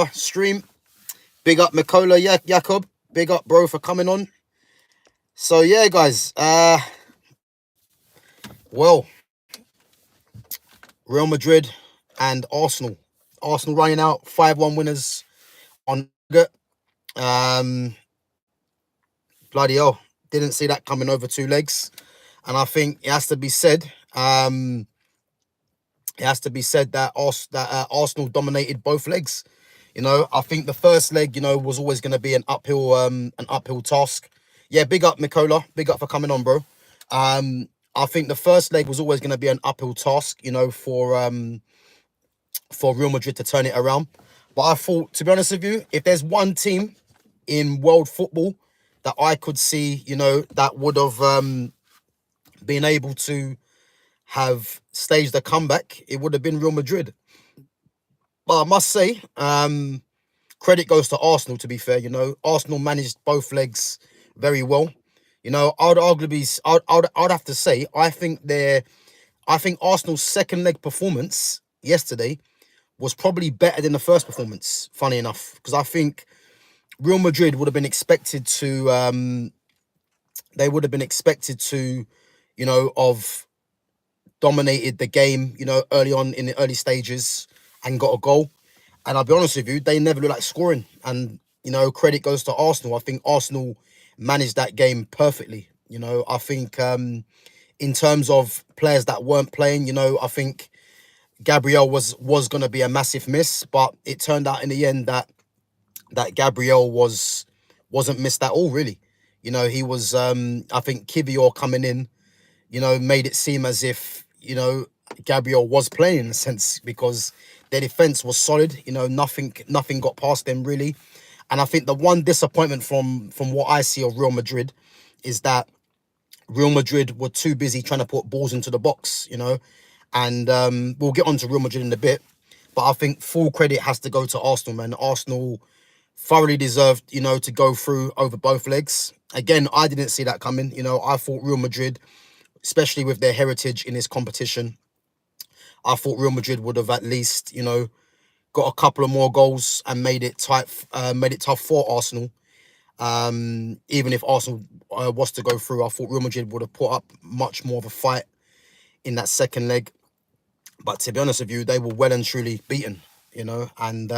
stream. Big up Mikola Jakob. Big up, bro, for coming on. So yeah, guys. Well, Real Madrid and Arsenal. Arsenal running out 5-1 winners on Nugget. Um, Bloody hell, didn't see that coming over two legs, and I think it has to be said. It has to be said that Arsenal dominated both legs. I think the first leg, was always going to be an uphill task. Yeah, big up Mikola, big up for coming on, bro. I think the first leg was always going to be an uphill task, for Real Madrid to turn it around. But I thought, to be honest with you, if there's one team in world football that I could see, that would have been able to have staged a comeback, it would have been Real Madrid. But I must say, credit goes to Arsenal, to be fair. Arsenal managed both legs very well. I'd have to say, I think Arsenal's second leg performance yesterday was probably better than the first performance, funny enough, because I think Real Madrid would have been expected to, of dominated the game, early on in the early stages and got a goal. And I'll be honest with you, they never looked like scoring. And, credit goes to Arsenal. I think Arsenal managed that game perfectly. I think in terms of players that weren't playing, I think Gabriel was going to be a massive miss, but it turned out in the end that Gabriel wasn't missed at all, really. He was, I think Kivior coming in, made it seem as if, Gabriel was playing in a sense, because their defense was solid. Nothing got past them, really. And I think the one disappointment from what I see of Real Madrid is that Real Madrid were too busy trying to put balls into the box, and we'll get on to Real Madrid in a bit. But I think full credit has to go to Arsenal, man. Arsenal thoroughly deserved, to go through over both legs. Again, I didn't see that coming. I thought Real Madrid, especially with their heritage in this competition, I thought Real Madrid would have at least, got a couple of more goals and made it tight, made it tough for Arsenal. Even if Arsenal was to go through, I thought Real Madrid would have put up much more of a fight in that second leg. But to be honest with you, they were well and truly beaten, and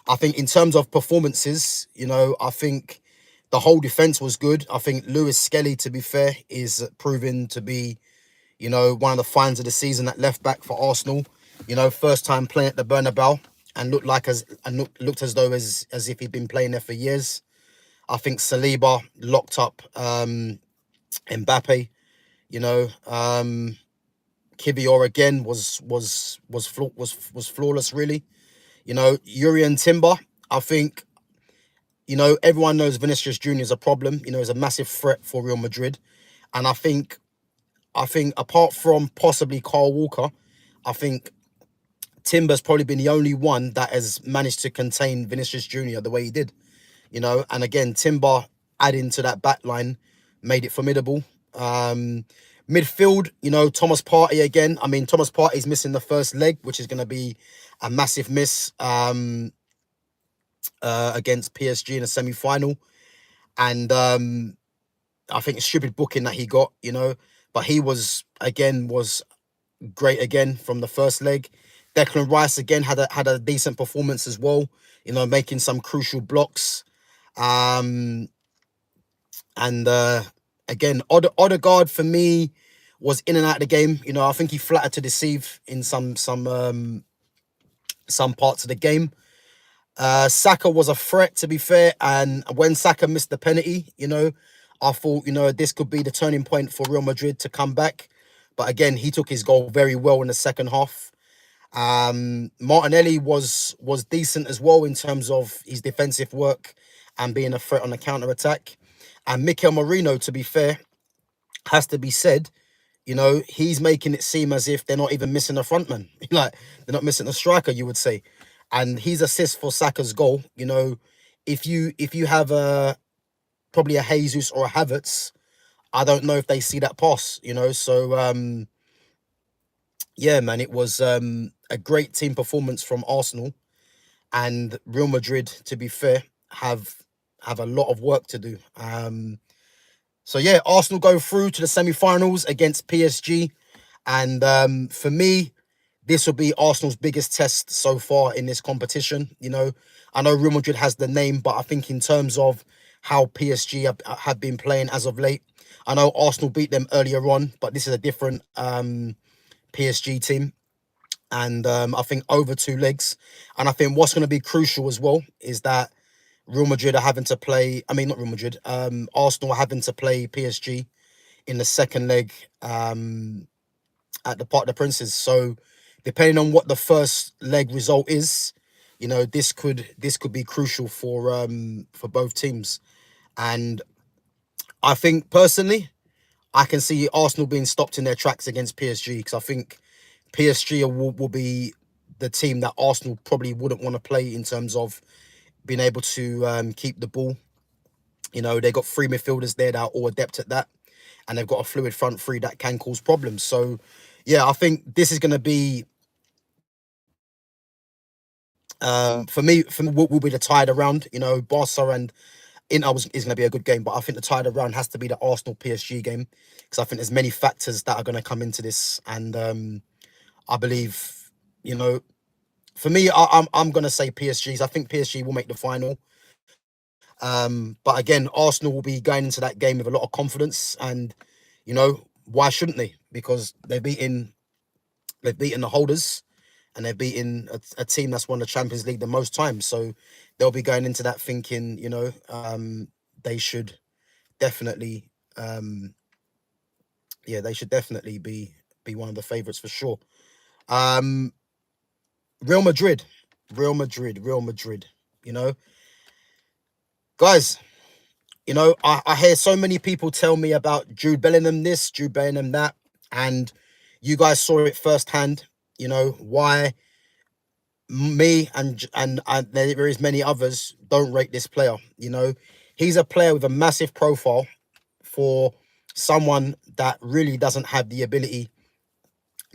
I think in terms of performances, I think the whole defense was good. I think Lewis Skelly, to be fair, is proven to be, one of the finds of the season at left back for Arsenal. First time playing at the Bernabeu, and looked as though as if he'd been playing there for years. I think Saliba locked up Mbappe. Kivior again was flawless, really. Yuri and Timber, I think, everyone knows Vinicius Jr. is a problem, is a massive threat for Real Madrid. And I think apart from possibly Kyle Walker, I think Timber's probably been the only one that has managed to contain Vinicius Jr. the way he did. And again, Timber adding to that back line made it formidable. Midfield, Thomas Partey again. I mean, Thomas Partey's missing the first leg, which is going to be a massive miss against PSG in a semi-final. And I think it's stupid booking that he got, but he was great again from the first leg. Declan Rice again had a decent performance as well, making some crucial blocks. And again, Odegaard for me was in and out of the game. I think he flattered to deceive in some parts of the game. Saka was a threat, to be fair, and when Saka missed the penalty, I thought, this could be the turning point for Real Madrid to come back. But again, he took his goal very well in the second half. Martinelli was decent as well in terms of his defensive work and being a threat on the counter-attack. And Mikel Merino, to be fair, has to be said, he's making it seem as if they're not even missing a frontman. Like, they're not missing a striker, you would say. And his assist for Saka's goal, if you have probably a Jesus or a Havertz, I don't know if they see that pass, So, yeah, man, it was a great team performance from Arsenal. and Real Madrid, to be fair, have a lot of work to do. So yeah, Arsenal go through to the semi-finals against PSG, and for me, this will be Arsenal's biggest test so far in this competition. I know Real Madrid has the name, but I think in terms of how PSG have been playing as of late, I know Arsenal beat them earlier on, but this is a different PSG team. And I think over two legs. And I think what's going to be crucial as well is that Real Madrid are having to play, I mean, not Real Madrid, Arsenal are having to play PSG in the second leg at the Parc des Princes. So depending on what the first leg result is, this could be crucial for both teams. And I think personally, I can see Arsenal being stopped in their tracks against PSG, because I think PSG will be the team that Arsenal probably wouldn't want to play in terms of being able to keep the ball. They got three midfielders there that are all adept at that, and they've got a fluid front three that can cause problems. So, yeah, I think this is going to be for me will be the tide around. Barca and Inter is going to be a good game, but I think the tide around has to be the Arsenal PSG game, because I think there's many factors that are going to come into this, and I believe, for me, I'm going to say PSG's. I think PSG will make the final. But again, Arsenal will be going into that game with a lot of confidence, and why shouldn't they? Because they've beaten the holders, and they've beaten a team that's won the Champions League the most times. So they'll be going into that thinking, they should definitely, they should definitely be one of the favourites for sure. Um, Real Madrid, Real Madrid, Real Madrid. You know, guys. I hear so many people tell me about Jude Bellingham this, Jude Bellingham that, and you guys saw it firsthand. Why me and there is many others don't rate this player. He's a player with a massive profile for someone that really doesn't have the ability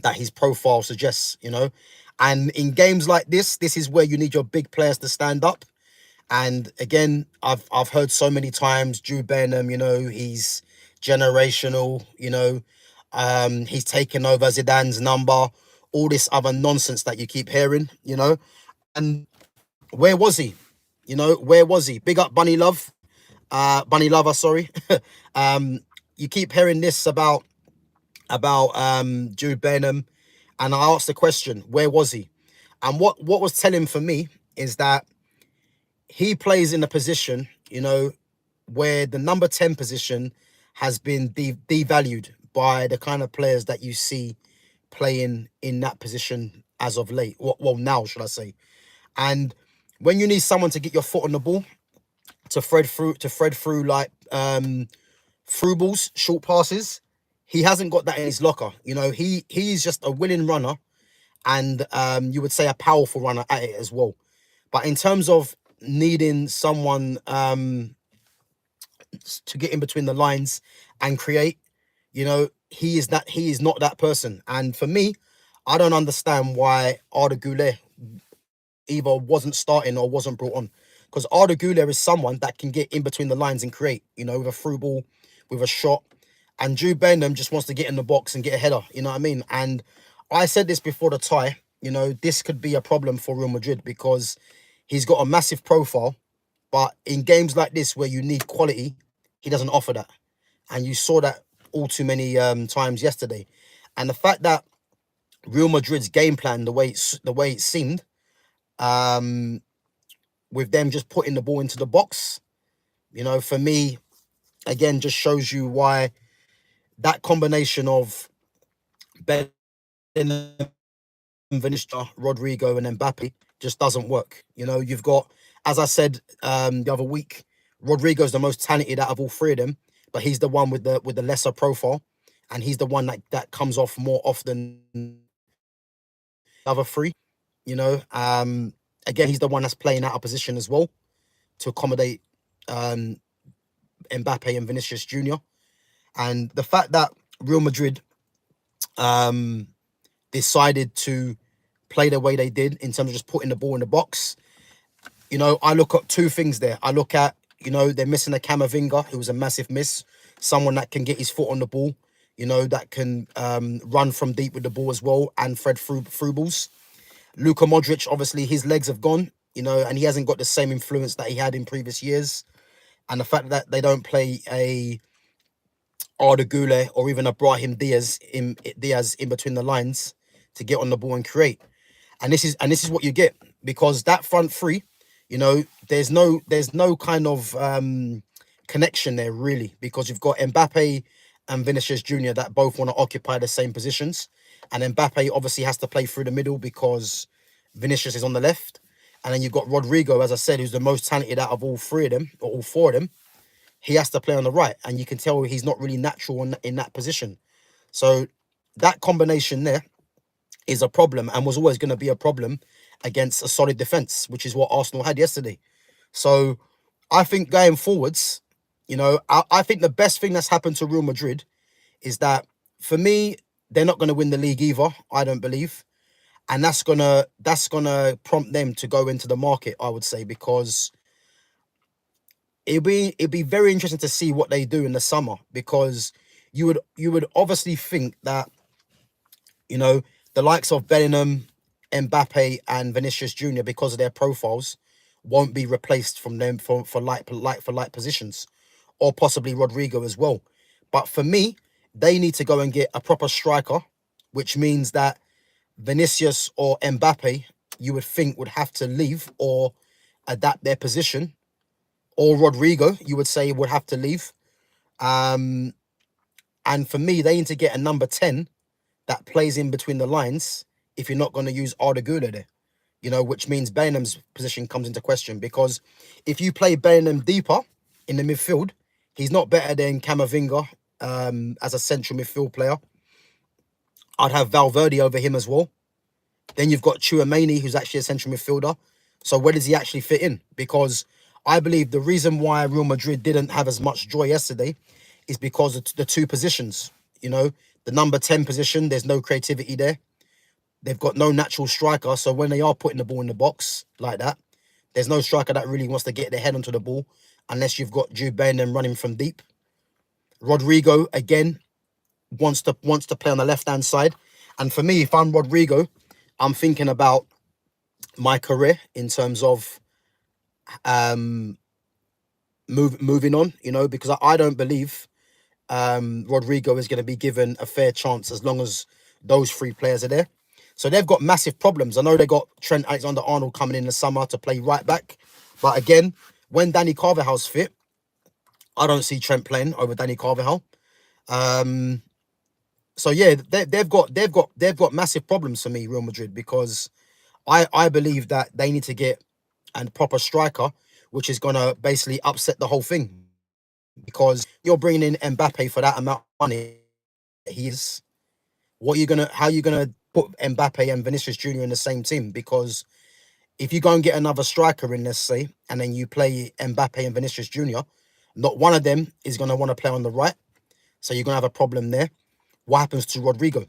that his profile suggests. And in games like this is where you need your big players to stand up. And again, I've heard so many times Jude Bellingham, he's generational, he's taken over Zidane's number, all this other nonsense that you keep hearing. And where was he? Where was he? Big up Bunny Lover, sorry. um, you keep hearing this about Jude Bellingham, and I asked the question, where was he? And what was telling for me is that he plays in a position, where the number 10 position has been devalued by the kind of players that you see playing in that position as of late. Well, now, should I say. And when you need someone to get your foot on the ball, to thread through like through balls, short passes, he hasn't got that in his locker. He's just a willing runner, and you would say a powerful runner at it as well. But in terms of needing someone to get in between the lines and create, he is not that person. And for me, I don't understand why Arda Güler either wasn't starting or wasn't brought on. Because Arda Güler is someone that can get in between the lines and create, with a through ball, with a shot. And Jude Bellingham just wants to get in the box and get a header, you know what I mean? And I said this before the tie, this could be a problem for Real Madrid, because he's got a massive profile, but in games like this where you need quality, he doesn't offer that. And you saw that all too many times yesterday. And the fact that Real Madrid's game plan, the way it seemed, with them just putting the ball into the box, for me, again, just shows you why that combination of Bellingham, Vinicius, Rodrigo, and Mbappe just doesn't work. You've got, as I said the other week, Rodrigo's the most talented out of all three of them, but he's the one with the lesser profile, and he's the one that comes off more often than the other three. Again, he's the one that's playing out of position as well to accommodate um, Mbappe and Vinicius Junior. And the fact that Real Madrid decided to play the way they did in terms of just putting the ball in the box, I look at two things there. I look at, they're missing a Camavinga, who was a massive miss. Someone that can get his foot on the ball, that can run from deep with the ball as well and thread through balls. Luka Modric, obviously, his legs have gone, and he hasn't got the same influence that he had in previous years. And the fact that they don't play a Arda Güler or even a Brahim Diaz in between the lines to get on the ball and create. And this is what you get, because that front three, there's no kind of connection there really, because you've got Mbappe and Vinicius Junior that both want to occupy the same positions, and Mbappe obviously has to play through the middle because Vinicius is on the left, and then you've got Rodrigo, as I said, who's the most talented out of all three of them, or all four of them. He has to play on the right, and you can tell he's not really natural in that position. So that combination there is a problem, and was always going to be a problem against a solid defense, which is what Arsenal had yesterday. So I think going forwards, I think the best thing that's happened to Real Madrid is that, for me, they're not going to win the league either, I don't believe. And that's gonna prompt them to go into the market, I would say, because it'd be very interesting to see what they do in the summer, because you would obviously think that, you know, the likes of Bellingham, Mbappe, and Vinicius Junior, because of their profiles, won't be replaced from them for light positions, or possibly Rodrigo as well. But for me, they need to go and get a proper striker, which means that Vinicius or Mbappe, you would think, would have to leave or adapt their position, or Rodrigo, you would say, would have to leave. Um, and for me, they need to get a number 10 that plays in between the lines if you're not going to use Arda Güler there, which means Bellingham's position comes into question, because if you play Bellingham deeper in the midfield, he's not better than Camavinga as a central midfield player. I'd have Valverde over him as well. Then you've got Chouameni, who's actually a central midfielder. So where does he actually fit in? Because I believe the reason why Real Madrid didn't have as much joy yesterday is because of the two positions. The number 10 position, there's no creativity there. They've got no natural striker. So when they are putting the ball in the box like that, there's no striker that really wants to get their head onto the ball unless you've got Jude Bellingham running from deep. Rodrigo, again, wants to play on the left-hand side. And for me, if I'm Rodrigo, I'm thinking about my career in terms of moving on, because I don't believe Rodrigo is going to be given a fair chance as long as those three players are there. So they've got massive problems. I know they got Trent Alexander-Arnold coming in the summer to play right back. But again, when Danny Carvajal's fit, I don't see Trent playing over Danny Carvajal. So yeah, they've got massive problems for me, Real Madrid, because I believe that they need to get a proper striker, which is gonna basically upset the whole thing. Because you're bringing in Mbappe for that amount of money, how you gonna put Mbappe and Vinicius Junior in the same team? Because if you go and get another striker in, let's say, and then you play Mbappe and Vinicius Junior, not one of them is gonna want to play on the right, so you're gonna have a problem there. What happens to Rodrigo?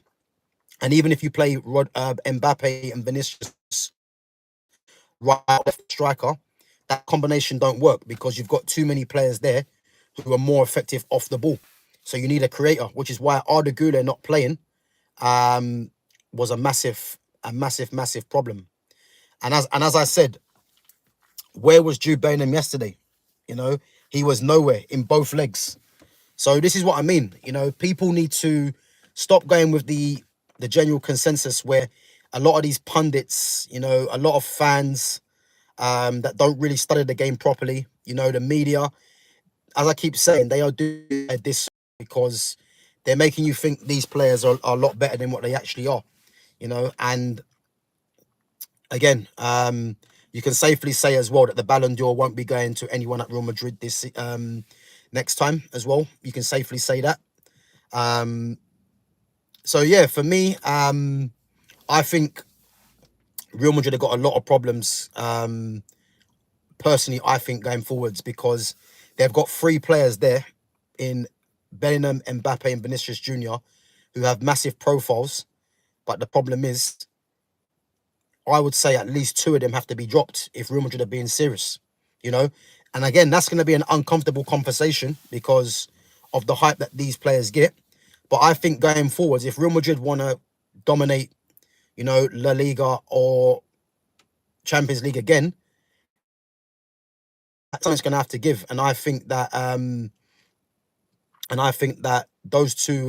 And even if you play Mbappe and Vinicius right left striker, that combination don't work, because you've got too many players there who are more effective off the ball. So you need a creator, which is why Arda Güler not playing was a massive problem. And as I said, where was Jude Bellingham yesterday? He was nowhere in both legs. So this is what I mean. People need to stop going with the general consensus where a lot of these pundits, a lot of fans that don't really study the game properly, the media, as I keep saying, they are doing this because they're making you think these players are a lot better than what they actually are, and again, you can safely say as well that the Ballon d'Or won't be going to anyone at Real Madrid this next time as well. You can safely say that. So yeah, for me, I think Real Madrid have got a lot of problems. Personally, I think going forwards, because they've got three players there in Bellingham, Mbappe, and Vinicius Junior who have massive profiles. But the problem is I would say at least 2 of them have to be dropped if Real Madrid are being serious, you know. And again, that's going to be an uncomfortable conversation because of the hype that these players get. But I think going forwards, if Real Madrid want to dominate, you know, La Liga or Champions League again, something's going to have to give. And I think that those two,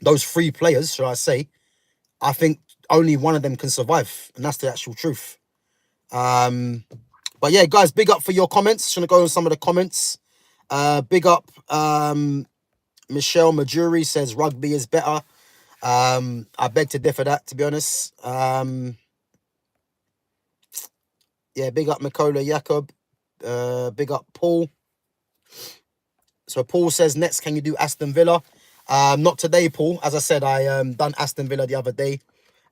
those 3 players, shall I say, I think only one of them can survive, and that's the actual truth. But yeah, guys, big up for your comments. Just gonna go on some of the comments. Big up, Michelle Majuri says rugby is better. I beg to differ that, to be honest. Yeah, big up Mikola Jakob. Big up Paul. So Paul says, next, can you do Aston Villa? Not today, Paul. As I said, I done Aston Villa the other day.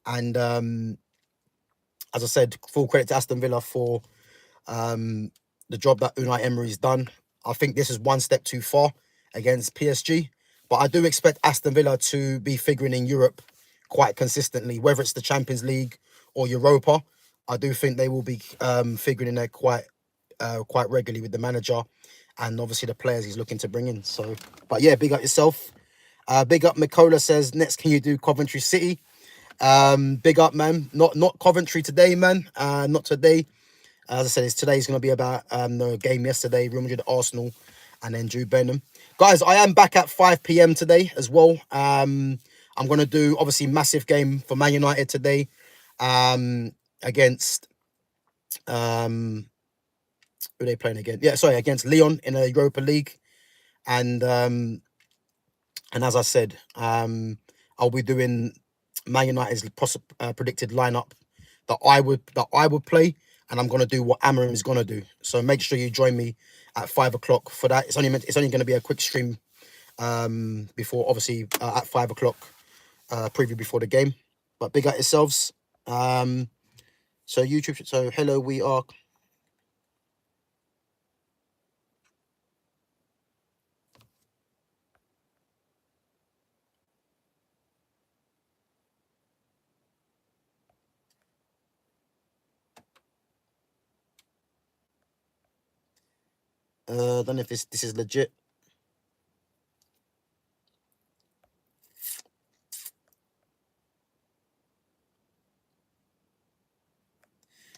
And as I said, full credit to Aston Villa for the job that Unai Emery's done. I think this is one step too far against PSG. But I do expect Aston Villa to be figuring in Europe quite consistently, whether it's the Champions League or Europa. I do think they will be figuring in there quite regularly with the manager and obviously the players he's looking to bring in. So, but yeah, big up yourself. Big up Mikola says, next, can you do Coventry City? Big up, man. Not Coventry today, man. Not today. As I said, today's going to be about the game yesterday, Real Madrid, Arsenal, and then Jude Bellingham. Guys, I am back at 5 p.m. today as well. I'm going to do, obviously, massive game for Man United today against... who are they playing again? Yeah, sorry, against Lyon in a Europa League. And as I said, I'll be doing Man United's predicted lineup that I would play, and I'm gonna do what Amarim is gonna do. So make sure you join me at 5 o'clock for that. It's only going to be a quick stream before, obviously, at 5 o'clock preview before the game. But big up yourselves. So YouTube. So hello, we are. I don't know if this is legit.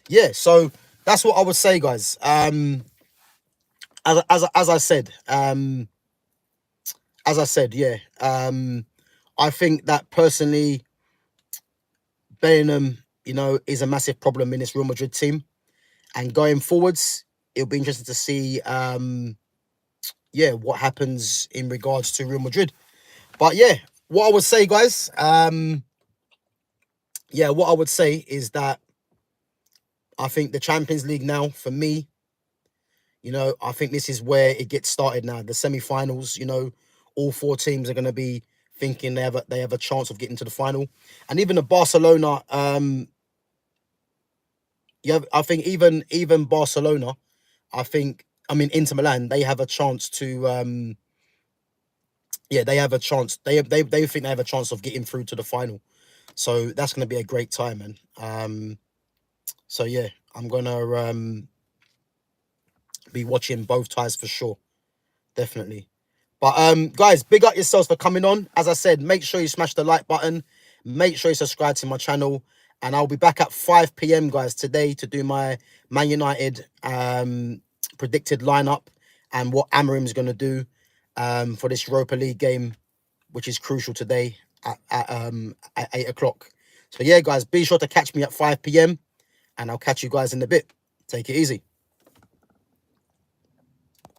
Yeah, so that's what I would say, guys. As I said, yeah. I think that personally, Bellingham, you know, is a massive problem in this Real Madrid team, and going forwards, it'll be interesting to see, yeah, what happens in regards to Real Madrid. But yeah, what I would say, guys, yeah, what I would say is that I think the Champions League now, for me, you know, I think this is where it gets started now. The semi-finals, you know, all 4 teams are going to be thinking they have a chance of getting to the final. And even the Barcelona, yeah, I think even Barcelona, I mean Inter Milan, they have a chance to yeah, they have a chance. They think they have a chance of getting through to the final. So that's going to be a great time, man. So yeah, I'm going to be watching both ties for sure. Definitely. But guys, big up yourselves for coming on. As I said, make sure you smash the like button. Make sure you subscribe to my channel. And I'll be back at 5 p.m. guys today to do my Man United predicted lineup and what Amarim's going to do for this Europa League game, which is crucial today at 8 o'clock. So yeah, guys, be sure to catch me at 5 p.m. and I'll catch you guys in a bit. Take it easy.